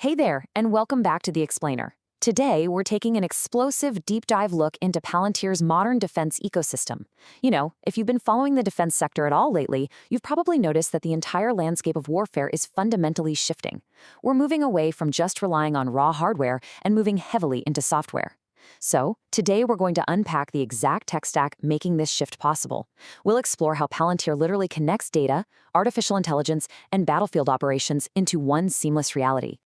Hey there, and welcome back to The Explainer. Today, we're taking an explosive deep dive look into Palantir's modern defense ecosystem. If you've been following the defense sector at all lately, you've probably noticed that the entire landscape of warfare is fundamentally shifting. We're moving away from just relying on raw hardware and moving heavily into software. So, today we're going to unpack the exact tech stack making this shift possible. We'll explore how Palantir literally connects data, artificial intelligence, and battlefield operations into one seamless reality.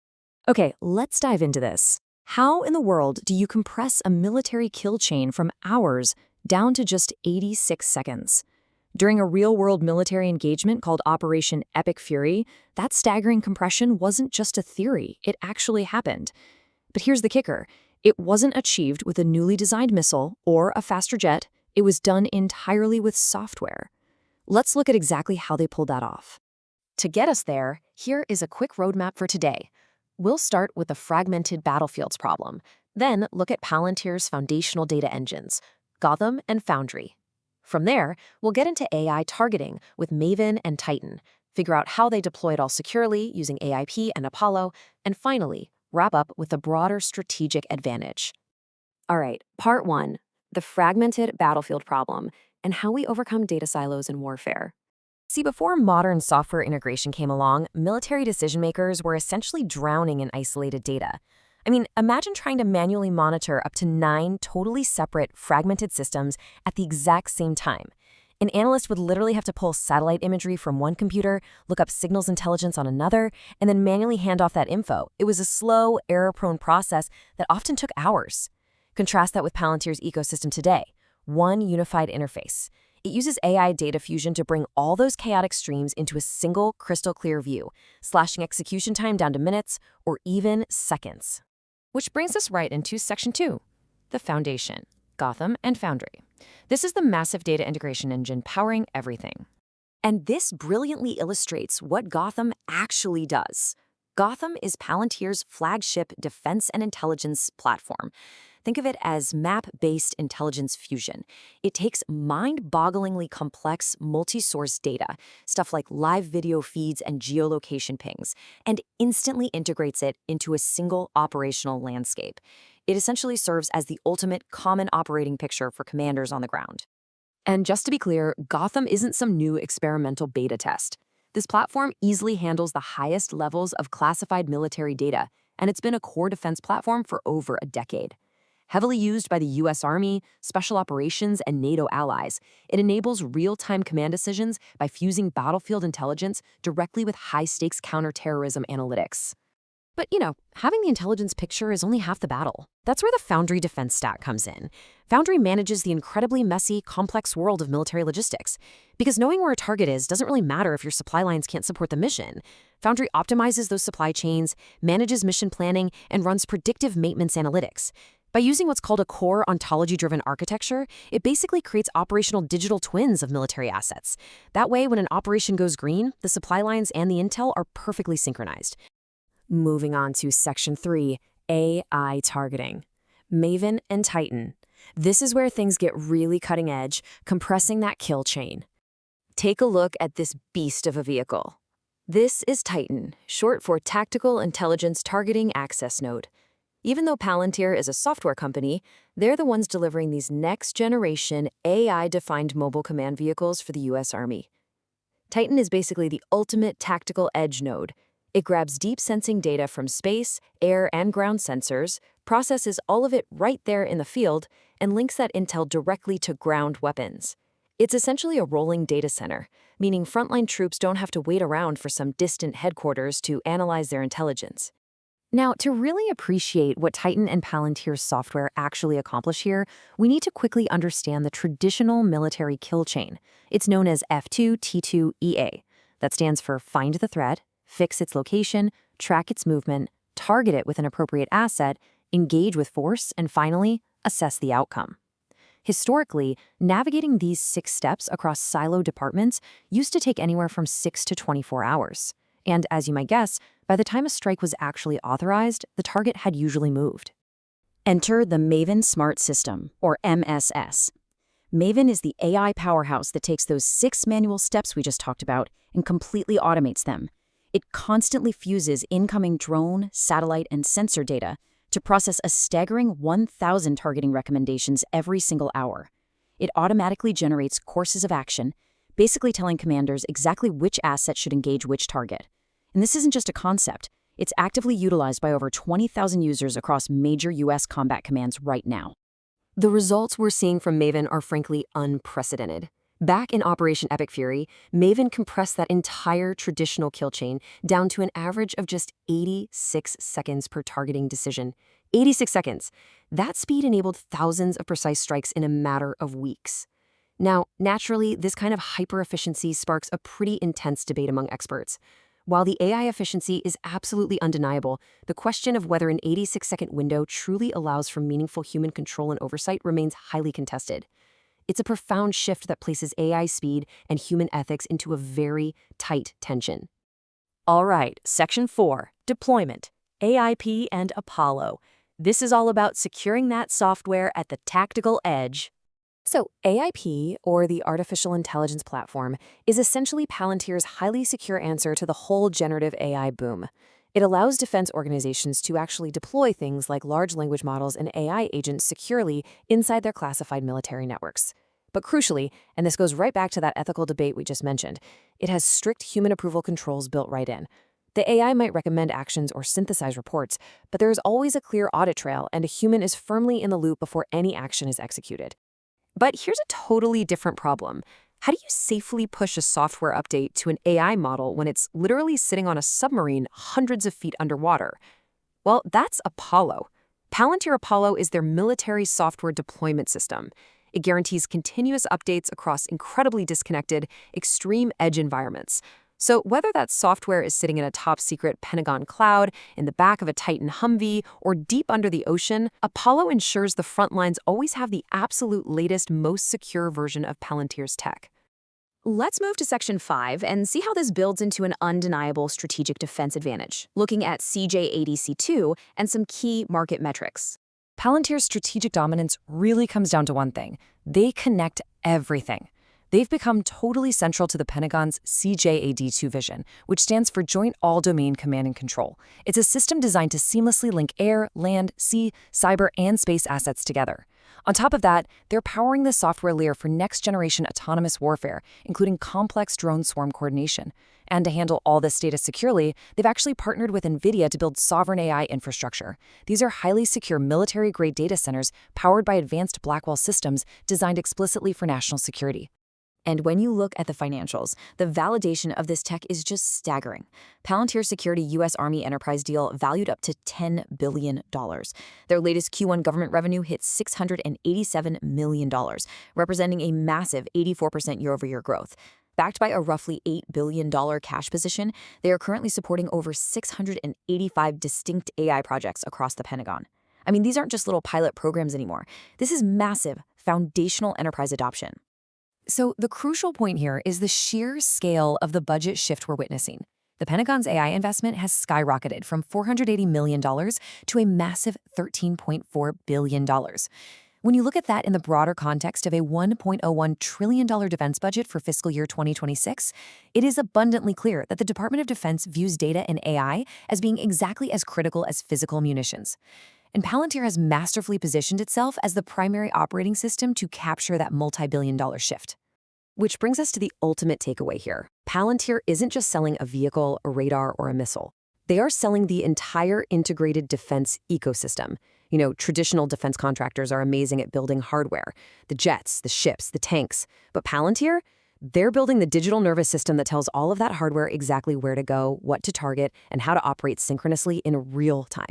Okay, let's dive into this. How in the world do you compress a military kill chain from hours down to just 86 seconds? During a real-world military engagement called Operation Epic Fury, that staggering compression wasn't just a theory, it actually happened. But here's the kicker. It wasn't achieved with a newly designed missile or a faster jet, it was done entirely with software. Let's look at exactly how they pulled that off. To get us there, here is a quick roadmap for today. We'll start with the fragmented battlefields problem, then look at Palantir's foundational data engines, Gotham and Foundry. From there, we'll get into AI targeting with Maven and Titan, figure out how they deploy it all securely using AIP and Apollo, and finally, wrap up with a broader strategic advantage. All right, part 1, the fragmented battlefield problem and how we overcome data silos in warfare. See, before modern software integration came along, military decision-makers were essentially drowning in isolated data. Imagine trying to manually monitor up to 9 totally separate, fragmented systems at the exact same time. An analyst would literally have to pull satellite imagery from one computer, look up signals intelligence on another, and then manually hand off that info. It was a slow, error-prone process that often took hours. Contrast that with Palantir's ecosystem today. One unified interface. It uses AI data fusion to bring all those chaotic streams into a single crystal-clear view, slashing execution time down to minutes or even seconds. Which brings us right into Section 2, the foundation, Gotham and Foundry. This is the massive data integration engine powering everything. And this brilliantly illustrates what Gotham actually does. Gotham is Palantir's flagship defense and intelligence platform. Think of it as map-based intelligence fusion. It takes mind-bogglingly complex multi-source data, stuff like live video feeds and geolocation pings, and instantly integrates it into a single operational landscape. It essentially serves as the ultimate common operating picture for commanders on the ground. And just to be clear, Gotham isn't some new experimental beta test. This platform easily handles the highest levels of classified military data, and it's been a core defense platform for over a decade. Heavily used by the U.S. Army, Special Operations, and NATO allies, it enables real-time command decisions by fusing battlefield intelligence directly with high-stakes counterterrorism analytics. But, having the intelligence picture is only half the battle. That's where the Foundry defense stack comes in. Foundry manages the incredibly messy, complex world of military logistics. Because knowing where a target is doesn't really matter if your supply lines can't support the mission. Foundry optimizes those supply chains, manages mission planning, and runs predictive maintenance analytics. By using what's called a core ontology-driven architecture, it basically creates operational digital twins of military assets. That way, when an operation goes green, the supply lines and the intel are perfectly synchronized. Moving on to Section 3, AI targeting. Maven and Titan. This is where things get really cutting edge, compressing that kill chain. Take a look at this beast of a vehicle. This is Titan, short for Tactical Intelligence Targeting Access Node. Even though Palantir is a software company, they're the ones delivering these next-generation AI-defined mobile command vehicles for the U.S. Army. Titan is basically the ultimate tactical edge node. It grabs deep sensing data from space, air, and ground sensors, processes all of it right there in the field, and links that intel directly to ground weapons. It's essentially a rolling data center, meaning frontline troops don't have to wait around for some distant headquarters to analyze their intelligence. Now, to really appreciate what Titan and Palantir's software actually accomplish here, we need to quickly understand the traditional military kill chain. It's known as F2T2EA. That stands for find the threat, fix its location, track its movement, target it with an appropriate asset, engage with force, and finally, assess the outcome. Historically, navigating these 6 steps across silo departments used to take anywhere from 6 to 24 hours. And as you might guess, by the time a strike was actually authorized, the target had usually moved. Enter the Maven Smart System, or MSS. Maven is the AI powerhouse that takes those 6 manual steps we just talked about and completely automates them. It constantly fuses incoming drone, satellite, and sensor data to process a staggering 1,000 targeting recommendations every single hour. It automatically generates courses of action, basically telling commanders exactly which asset should engage which target. And this isn't just a concept. It's actively utilized by over 20,000 users across major U.S. combat commands right now. The results we're seeing from Maven are frankly unprecedented. Back in Operation Epic Fury, Maven compressed that entire traditional kill chain down to an average of just 86 seconds per targeting decision. 86 seconds. That speed enabled thousands of precise strikes in a matter of weeks. Now, naturally, this kind of hyper-efficiency sparks a pretty intense debate among experts. While the AI efficiency is absolutely undeniable, the question of whether an 86-second window truly allows for meaningful human control and oversight remains highly contested. It's a profound shift that places AI speed and human ethics into a very tight tension. All right, Section 4, Deployment, AIP and Apollo. This is all about securing that software at the tactical edge. So AIP, or the Artificial Intelligence Platform, is essentially Palantir's highly secure answer to the whole generative AI boom. It allows defense organizations to actually deploy things like large language models and AI agents securely inside their classified military networks. But crucially, and this goes right back to that ethical debate we just mentioned, it has strict human approval controls built right in. The AI might recommend actions or synthesize reports, but there is always a clear audit trail, and a human is firmly in the loop before any action is executed. But here's a totally different problem. How do you safely push a software update to an AI model when it's literally sitting on a submarine hundreds of feet underwater? Well, that's Apollo. Palantir Apollo is their military software deployment system. It guarantees continuous updates across incredibly disconnected, extreme edge environments. So whether that software is sitting in a top-secret Pentagon cloud, in the back of a Titan Humvee, or deep under the ocean, Apollo ensures the front lines always have the absolute latest, most secure version of Palantir's tech. Let's move to Section 5 and see how this builds into an undeniable strategic defense advantage, looking at CJADC2 and some key market metrics. Palantir's strategic dominance really comes down to one thing. They connect everything. They've become totally central to the Pentagon's CJAD2 vision, which stands for Joint All-Domain Command and Control. It's a system designed to seamlessly link air, land, sea, cyber, and space assets together. On top of that, they're powering the software layer for next-generation autonomous warfare, including complex drone swarm coordination. And to handle all this data securely, they've actually partnered with NVIDIA to build sovereign AI infrastructure. These are highly secure military-grade data centers powered by advanced Blackwell systems designed explicitly for national security. And when you look at the financials, the validation of this tech is just staggering. Palantir secured a U.S. Army enterprise deal valued up to $10 billion. Their latest Q1 government revenue hit $687 million, representing a massive 84% year-over-year growth. Backed by a roughly $8 billion cash position, they are currently supporting over 685 distinct AI projects across the Pentagon. I mean, these aren't just little pilot programs anymore. This is massive, foundational enterprise adoption. So the crucial point here is the sheer scale of the budget shift we're witnessing. The Pentagon's AI investment has skyrocketed from $480 million to a massive $13.4 billion. When you look at that in the broader context of a $1.01 trillion defense budget for fiscal year 2026, it is abundantly clear that the Department of Defense views data and AI as being exactly as critical as physical munitions. And Palantir has masterfully positioned itself as the primary operating system to capture that multi-billion-dollar shift. Which brings us to the ultimate takeaway here. Palantir isn't just selling a vehicle, a radar, or a missile. They are selling the entire integrated defense ecosystem. You know, traditional defense contractors are amazing at building hardware, the jets, the ships, the tanks. But Palantir? They're building the digital nervous system that tells all of that hardware exactly where to go, what to target, and how to operate synchronously in real time.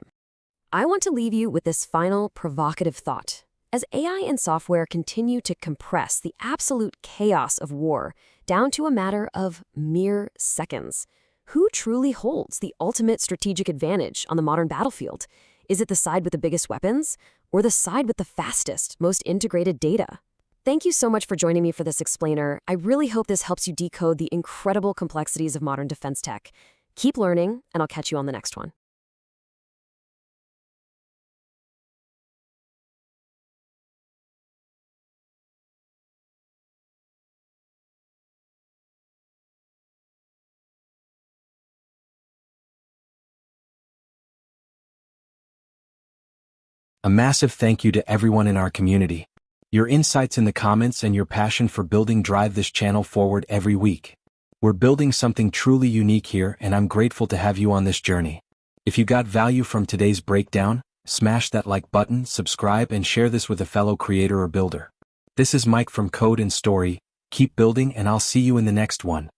I want to leave you with this final provocative thought. As AI and software continue to compress the absolute chaos of war down to a matter of mere seconds, who truly holds the ultimate strategic advantage on the modern battlefield? Is it the side with the biggest weapons, or the side with the fastest, most integrated data? Thank you so much for joining me for this explainer. I really hope this helps you decode the incredible complexities of modern defense tech. Keep learning, and I'll catch you on the next one. A massive thank you to everyone in our community. Your insights in the comments and your passion for building drive this channel forward every week. We're building something truly unique here, and I'm grateful to have you on this journey. If you got value from today's breakdown, smash that like button, subscribe, and share this with a fellow creator or builder. This is Mike from Code and Story. Keep building, and I'll see you in the next one.